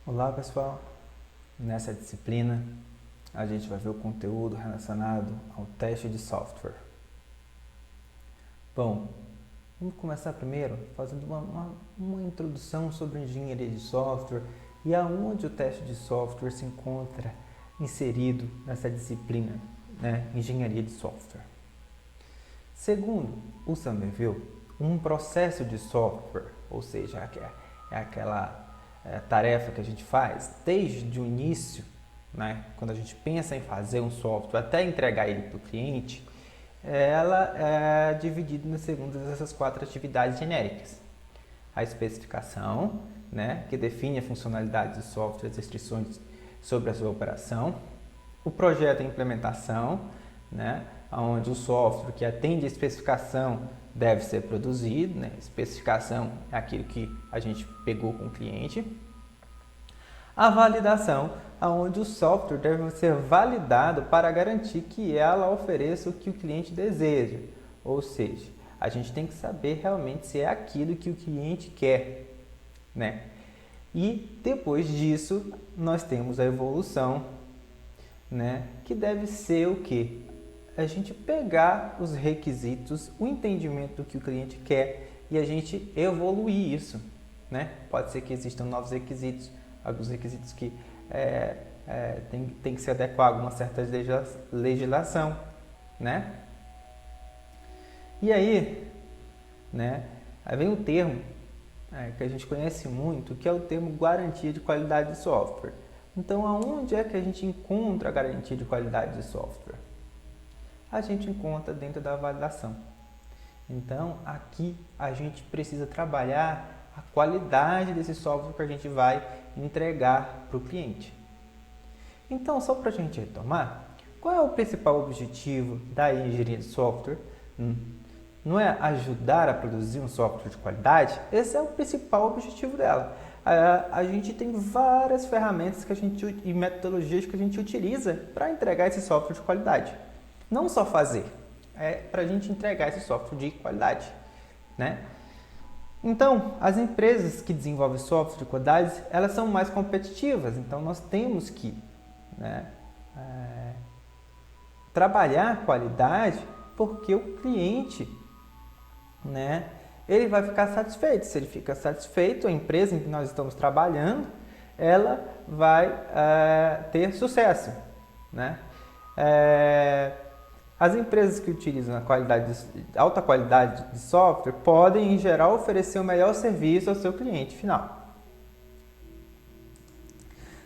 Olá pessoal, nessa disciplina a gente vai ver o conteúdo relacionado ao teste de software. Bom, vamos começar primeiro fazendo uma introdução sobre engenharia de software e aonde o teste de software se encontra inserido nessa disciplina, engenharia de software. Segundo o Somerville, um processo de software, ou seja, é aquela tarefa que a gente faz desde o início, quando a gente pensa em fazer um software até entregar ele para o cliente, ela é dividida segundo essas 4 atividades genéricas. A especificação, que define a funcionalidade do software, as restrições sobre a sua operação. O projeto e implementação, onde o software que atende a especificação deve ser produzido. Especificação é aquilo que a gente pegou com o cliente. A validação, onde o software deve ser validado para garantir que ela ofereça o que o cliente deseja. Ou seja, a gente tem que saber realmente se é aquilo que o cliente quer. E depois disso, nós temos a evolução, que deve ser o quê? A gente pegar os requisitos, o entendimento do que o cliente quer e a gente evoluir isso. Pode ser que existam novos requisitos, alguns requisitos que tem que se adequar a uma certa legislação. E aí, aí vem um termo que a gente conhece muito, que é o termo garantia de qualidade de software. Então, aonde é que a gente encontra a garantia de qualidade de software? A gente encontra dentro da validação. Então, aqui a gente precisa trabalhar a qualidade desse software que a gente vai entregar para o cliente. Então, só para a gente retomar, qual é o principal objetivo da engenharia de software? Não é ajudar a produzir um software de qualidade? Esse é o principal objetivo dela. A gente tem várias ferramentas e metodologias que a gente utiliza para entregar esse software de qualidade. Não só fazer, é para a gente entregar esse software de qualidade. Então, as empresas que desenvolvem software de qualidade, elas são mais competitivas. Então, nós temos que trabalhar a qualidade porque o cliente, ele vai ficar satisfeito. Se ele fica satisfeito, a empresa em que nós estamos trabalhando, ela vai ter sucesso. As empresas que utilizam alta qualidade de software podem, em geral, oferecer o melhor serviço ao seu cliente final.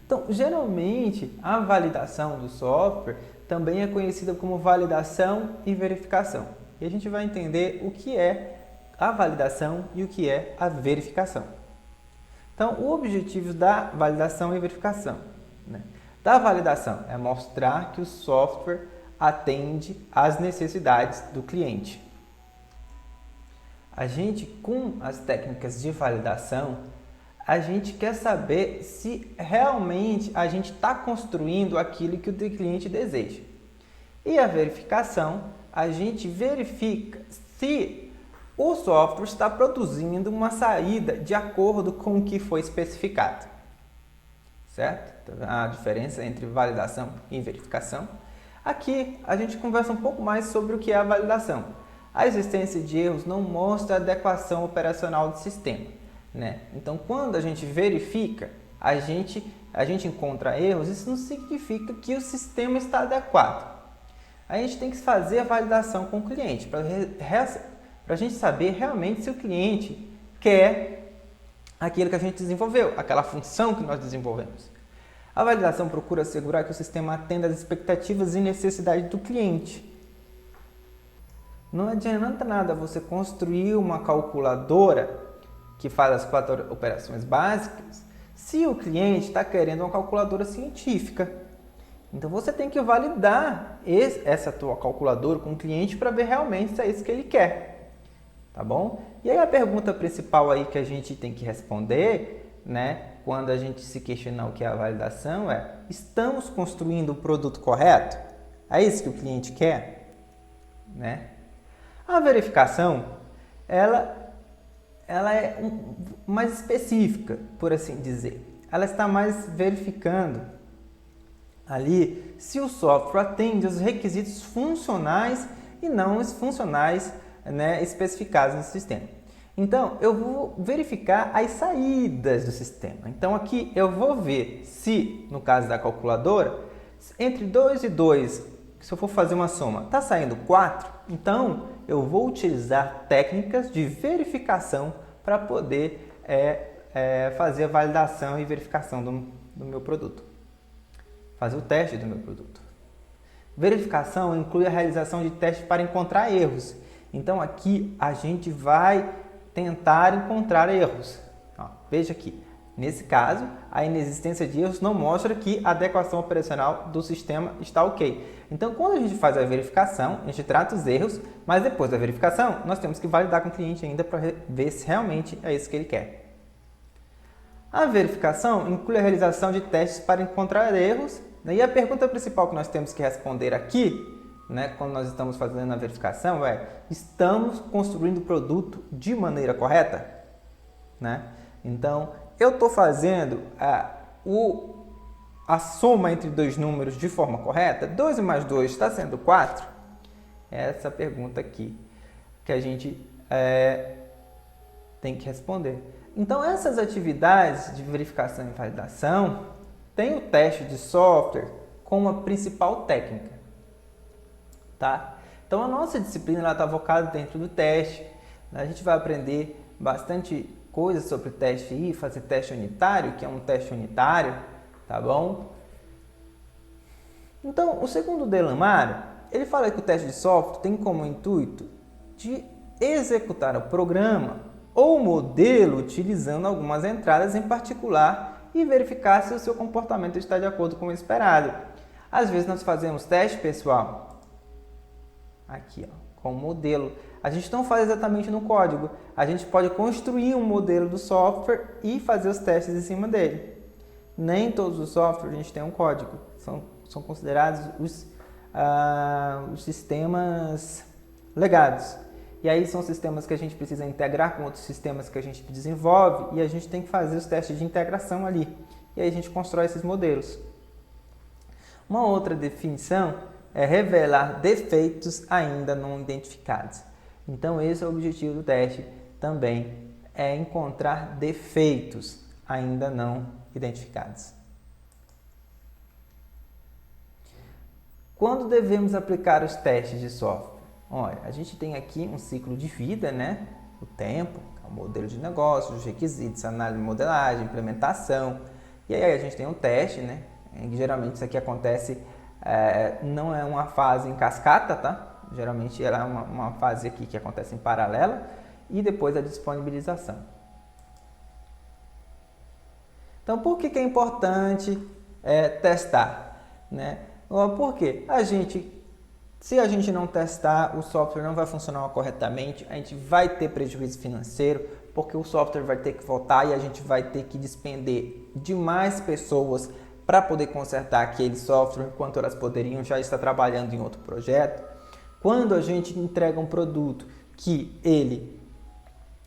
Então, geralmente, a validação do software também é conhecida como validação e verificação. E a gente vai entender o que é a validação e o que é a verificação. Então, o objetivo da validação e verificação. Da validação é mostrar que o software atende às necessidades do cliente. A gente, com as técnicas de validação, a gente quer saber se realmente a gente está construindo aquilo que o cliente deseja. E a verificação, a gente verifica se o software está produzindo uma saída de acordo com o que foi especificado. Certo? A diferença entre validação e verificação. Aqui a gente conversa um pouco mais sobre o que é a validação. A existência de erros não mostra a adequação operacional do sistema. Então, quando a gente verifica, a gente encontra erros, isso não significa que o sistema está adequado. A gente tem que fazer a validação com o cliente, para a gente saber realmente se o cliente quer aquilo que a gente desenvolveu, aquela função que nós desenvolvemos. A validação procura assegurar que o sistema atenda às expectativas e necessidades do cliente. Não adianta nada você construir uma calculadora que faz as 4 operações básicas se o cliente está querendo uma calculadora científica. Então você tem que validar essa tua calculadora com o cliente para ver realmente se é isso que ele quer. Tá bom? E aí a pergunta principal aí que a gente tem que responder, quando a gente se questionar o que é a validação é: estamos construindo o produto correto? É isso que o cliente quer? A verificação, ela é mais específica, por assim dizer. ela está mais verificando ali se o software atende aos requisitos funcionais e não os funcionais, né, especificados no sistema. Então, eu vou verificar as saídas do sistema. Então, aqui eu vou ver se, no caso da calculadora, entre 2 e 2, se eu for fazer uma soma, está saindo 4, então eu vou utilizar técnicas de verificação para poder fazer a validação e verificação do meu produto. Fazer o teste do meu produto. Verificação inclui a realização de testes para encontrar erros. Então aqui a gente vai tentar encontrar erros. Ó, veja aqui, nesse caso, a inexistência de erros não mostra que a adequação operacional do sistema está ok. Então, quando a gente faz a verificação, a gente trata os erros, mas depois da verificação, nós temos que validar com o cliente ainda para ver se realmente é isso que ele quer. A verificação inclui a realização de testes para encontrar erros. E a pergunta principal que nós temos que responder aqui, né, quando nós estamos fazendo a verificação, é: estamos construindo o produto de maneira correta? Né? Então, eu estou fazendo a soma entre dois números de forma correta? 2 mais 2 está sendo 4? É essa pergunta aqui que a gente tem que responder. Então, essas atividades de verificação e validação tem o teste de software como a principal técnica. Tá? Então, a nossa disciplina está focada dentro do teste. A gente vai aprender bastante coisas sobre teste e fazer teste unitário, que é um teste unitário, tá bom? Então, o segundo Delamário, ele fala que o teste de software tem como intuito de executar o programa ou modelo utilizando algumas entradas em particular e verificar se o seu comportamento está de acordo com o esperado. Às vezes nós fazemos teste, pessoal, aqui, ó, com o modelo. A gente não faz exatamente no código. A gente pode construir um modelo do software e fazer os testes em cima dele. Nem todos os softwares a gente tem um código. São considerados os sistemas legados. E aí são sistemas que a gente precisa integrar com outros sistemas que a gente desenvolve e a gente tem que fazer os testes de integração ali. E aí a gente constrói esses modelos. Uma outra definição é revelar defeitos ainda não identificados. Então esse é o objetivo do teste também, é encontrar defeitos ainda não identificados. Quando devemos aplicar os testes de software? Olha, a gente tem aqui um ciclo de vida, né? O tempo, o modelo de negócio, os requisitos, análise de modelagem, implementação. E aí a gente tem um teste, né? Geralmente isso aqui acontece, não é uma fase em cascata, tá? Geralmente ela é uma fase aqui que acontece em paralela e depois a disponibilização. Então, por que é importante testar? Né? Por quê? Se a gente não testar, o software não vai funcionar corretamente, a gente vai ter prejuízo financeiro, porque o software vai ter que voltar e a gente vai ter que despender de mais pessoas para poder consertar aquele software, enquanto elas poderiam já estar trabalhando em outro projeto. Quando a gente entrega um produto que ele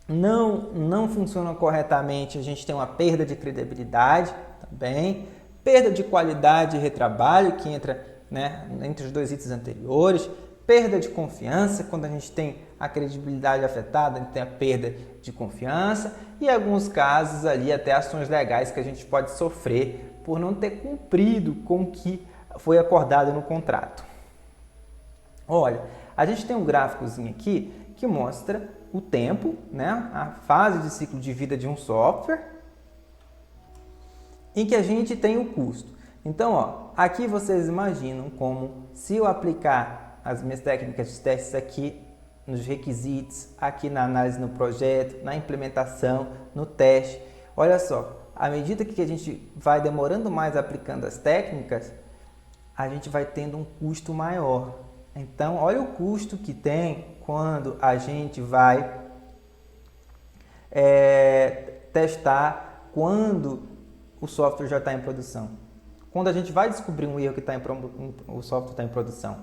não funciona corretamente, a gente tem uma perda de credibilidade também, perda de qualidade e retrabalho, que entra, né, entre os dois itens anteriores, perda de confiança, quando a gente tem a credibilidade afetada, a gente tem a perda de confiança e, em alguns casos, ali até ações legais que a gente pode sofrer por não ter cumprido com o que foi acordado no contrato. Olha, a gente tem um gráficozinho aqui que mostra o tempo, né, a fase de ciclo de vida de um software, em que a gente tem o custo. Então, ó, aqui vocês imaginam como, se eu aplicar as minhas técnicas de testes aqui nos requisitos, aqui na análise no projeto, na implementação, no teste, olha só, à medida que a gente vai demorando mais aplicando as técnicas, a gente vai tendo um custo maior. Então, olha o custo que tem quando a gente vai testar quando o software já está em produção. Quando a gente vai descobrir um erro que o software está em produção,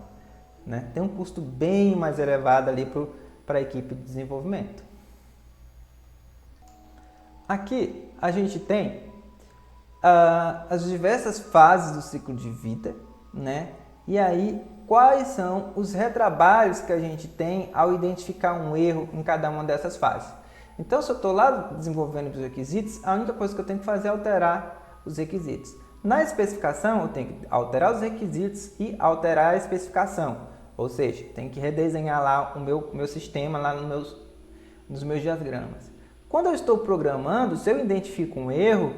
né? Tem um custo bem mais elevado ali para a equipe de desenvolvimento. Aqui a gente tem as diversas fases do ciclo de vida, né? E aí, quais são os retrabalhos que a gente tem ao identificar um erro em cada uma dessas fases. Então, se eu estou lá desenvolvendo os requisitos, a única coisa que eu tenho que fazer é alterar os requisitos. Na especificação, eu tenho que alterar os requisitos e alterar a especificação. Ou seja, tenho que redesenhar lá o meu sistema lá nos meus diagramas. Quando eu estou programando, se eu identifico um erro,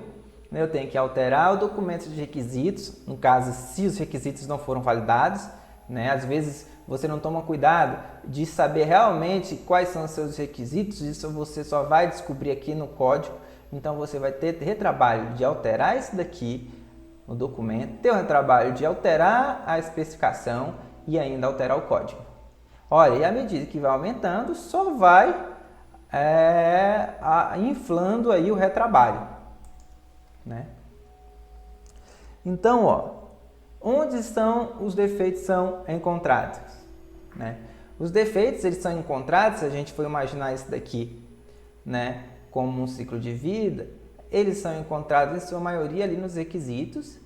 eu tenho que alterar o documento de requisitos, no caso, se os requisitos não foram validados, né? Às vezes você não toma cuidado de saber realmente quais são os seus requisitos, isso você só vai descobrir aqui no código, então você vai ter retrabalho de alterar isso daqui no documento, ter o retrabalho de alterar a especificação e ainda alterar o código. Olha, e à medida que vai aumentando, só vai inflando aí o retrabalho, né? Então, ó, onde os defeitos são encontrados, né? Os defeitos eles são encontrados, se a gente for imaginar isso daqui, né, como um ciclo de vida, eles são encontrados em sua maioria ali nos requisitos,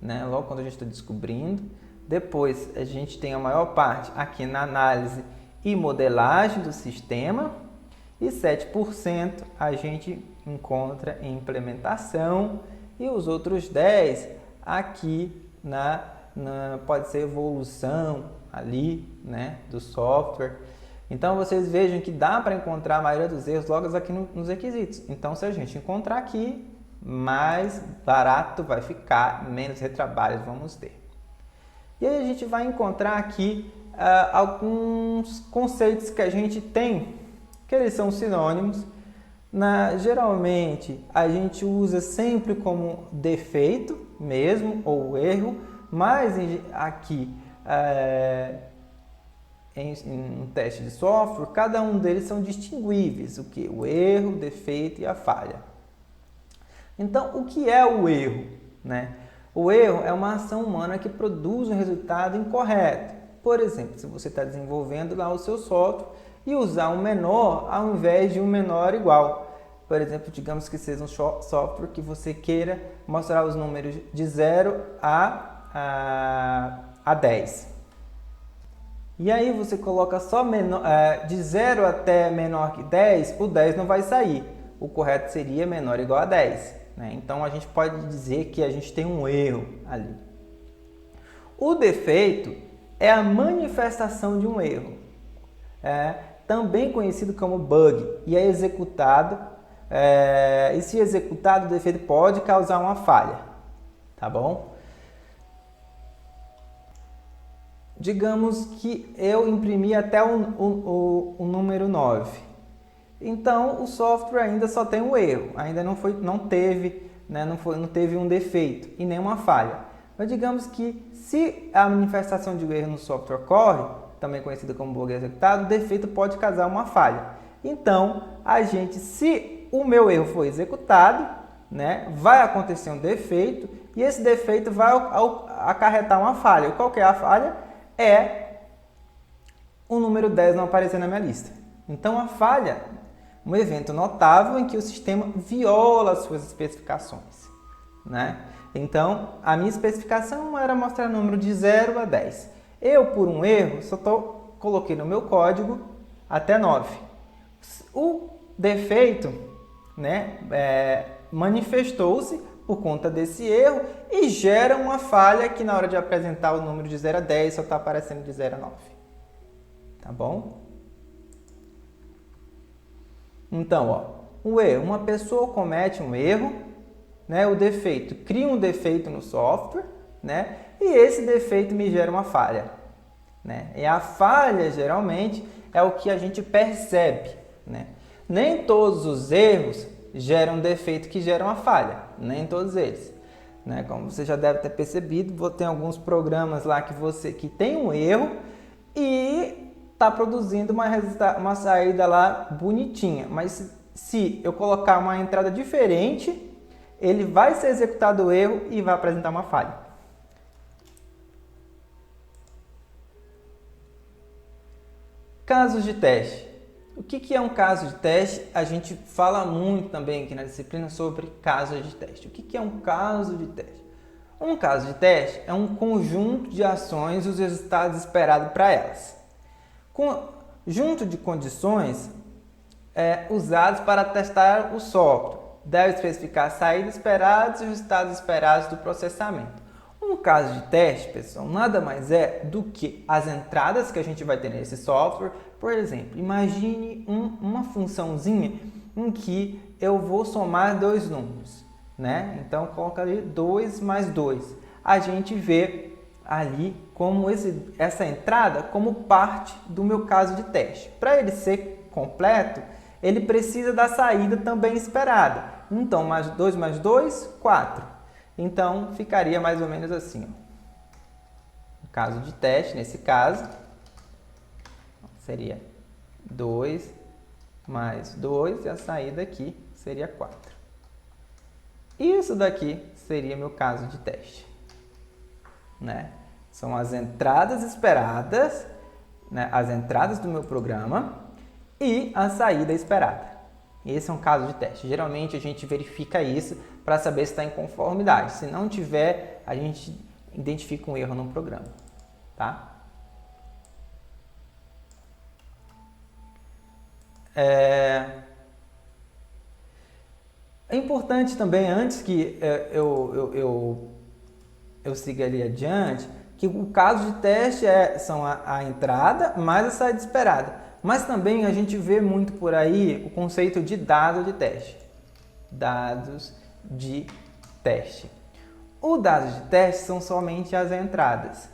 né, logo quando a gente está descobrindo. Depois a gente tem a maior parte aqui na análise e modelagem do sistema e 7% a gente encontra em implementação e os outros 10% aqui pode ser evolução ali, né, do software. Então vocês vejam que dá para encontrar a maioria dos erros logo aqui nos requisitos. Então se a gente encontrar aqui, mais barato vai ficar, menos retrabalhos vamos ter. E aí a gente vai encontrar aqui alguns conceitos que a gente tem, que eles são sinônimos. Geralmente a gente usa sempre como defeito mesmo, ou erro, mas aqui em um teste de software, cada um deles são distinguíveis, o que? O erro, o defeito e a falha. Então, o que é o erro, né? O erro é uma ação humana que produz um resultado incorreto. Por exemplo, se você está desenvolvendo lá o seu software e usar um menor ao invés de um menor igual. Por exemplo, digamos que seja um software que você queira mostrar os números de 0 a 10. E aí você coloca só de 0 até menor que 10, o 10 não vai sair. O correto seria menor ou igual a 10. Né? Então a gente pode dizer que a gente tem um erro ali. O defeito é a manifestação de um erro, também conhecido como bug, e é executado. E se executado, o defeito pode causar uma falha, tá bom? Digamos que eu imprimi até o número 9. Então, o software ainda só tem um erro, ainda não teve um defeito e nenhuma falha. Mas digamos que se a manifestação de um erro no software ocorre, também conhecido como bug executado, o defeito pode causar uma falha. Então, se o meu erro foi executado, né, vai acontecer um defeito e esse defeito vai acarretar uma falha. Qual que é a falha? É o número 10 não aparecer na minha lista. Então, a falha, um evento notável em que o sistema viola as suas especificações, né? Então, a minha especificação era mostrar o número de 0 a 10. Eu, por um erro, coloquei no meu código até 9. O defeito, né, manifestou-se por conta desse erro e gera uma falha que na hora de apresentar o número de 0 a 10 só está aparecendo de 0 a 9. Tá bom? Então, ó, o erro. Uma pessoa comete um erro, né, o defeito cria um defeito no software, né, e esse defeito me gera uma falha. Né? E a falha, geralmente, é o que a gente percebe. Né? Nem todos os erros geram defeito que gera uma falha, nem todos eles. Né? Como você já deve ter percebido, tem alguns programas lá que tem um erro e está produzindo uma saída lá bonitinha. Mas se eu colocar uma entrada diferente, ele vai ser executado o erro e vai apresentar uma falha. Casos de teste. O que é um caso de teste? A gente fala muito também aqui na disciplina sobre casos de teste. O que é um caso de teste? Um caso de teste é um conjunto de ações e os resultados esperados para elas. Conjunto de condições usados para testar o software. Deve especificar saídas esperadas e os resultados esperados do processamento. Um caso de teste, pessoal, nada mais é do que as entradas que a gente vai ter nesse software. Por exemplo, imagine uma funçãozinha em que eu vou somar dois números, né? Então, coloca ali 2 mais 2. A gente vê ali como essa entrada como parte do meu caso de teste. Para ele ser completo, ele precisa da saída também esperada. Então, 2 mais 2, 4. Então, ficaria mais ou menos assim. No caso de teste, nesse caso, seria 2 mais 2 e a saída aqui seria 4. Isso daqui seria meu caso de teste, né? São as entradas esperadas, né? As entradas do meu programa e a saída esperada. Esse é um caso de teste. Geralmente a gente verifica isso para saber se está em conformidade. Se não tiver, a gente identifica um erro no programa, tá? É importante também, antes que eu siga ali adiante, que o caso de teste são a entrada mais a saída esperada. Mas também a gente vê muito por aí o conceito de dado de teste. Dados de teste. Os dados de teste são somente as entradas,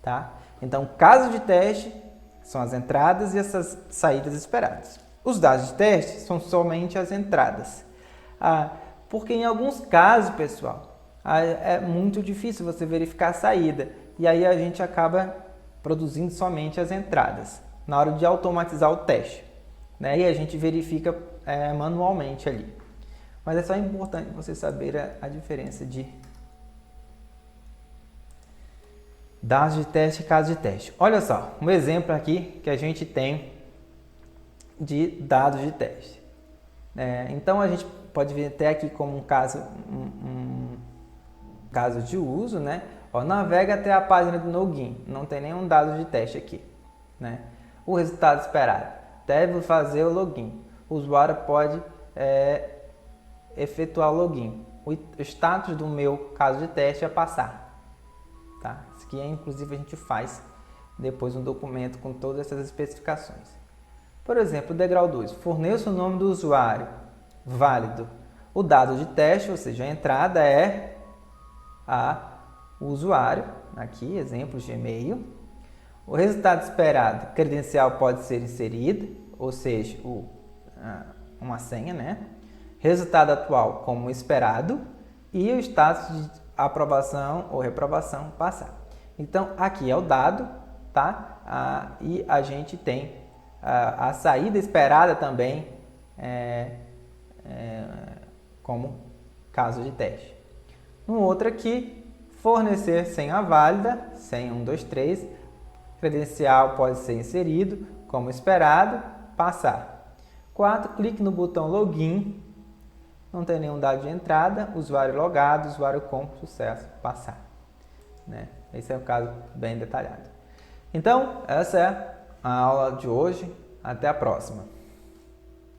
tá? Então, caso de teste são as entradas e essas saídas esperadas. Os dados de teste são somente as entradas. Porque em alguns casos, pessoal, é muito difícil você verificar a saída. E aí a gente acaba produzindo somente as entradas na hora de automatizar o teste, né? E a gente verifica manualmente ali. Mas é só importante você saber a diferença de dados de teste e casos de teste. Olha só, um exemplo aqui que a gente tem de dados de teste. Então a gente pode ver até aqui como um caso de uso, né? Navega até a página do login, não tem nenhum dado de teste aqui, né? O resultado esperado, deve fazer o login. O usuário pode efetuar o login. O status do meu caso de teste é passar, tá? Isso aqui inclusive a gente faz depois um documento com todas essas especificações. Por exemplo, o degrau 2, forneça o nome do usuário, válido. O dado de teste, ou seja, a entrada é o usuário, aqui, exemplo, Gmail. O resultado esperado, credencial pode ser inserido, ou seja, uma senha, né? Resultado atual, como esperado. E o status de aprovação ou reprovação, passar. Então, aqui é o dado, tá? E a gente tem a saída esperada também como caso de teste. Um outro aqui, fornecer senha válida, senha 123, credencial pode ser inserido, como esperado, passar. 4, clique no botão login, não tem nenhum dado de entrada, usuário logado, usuário com sucesso, passar, né? Esse é o caso bem detalhado. Então, essa é a aula de hoje, até a próxima.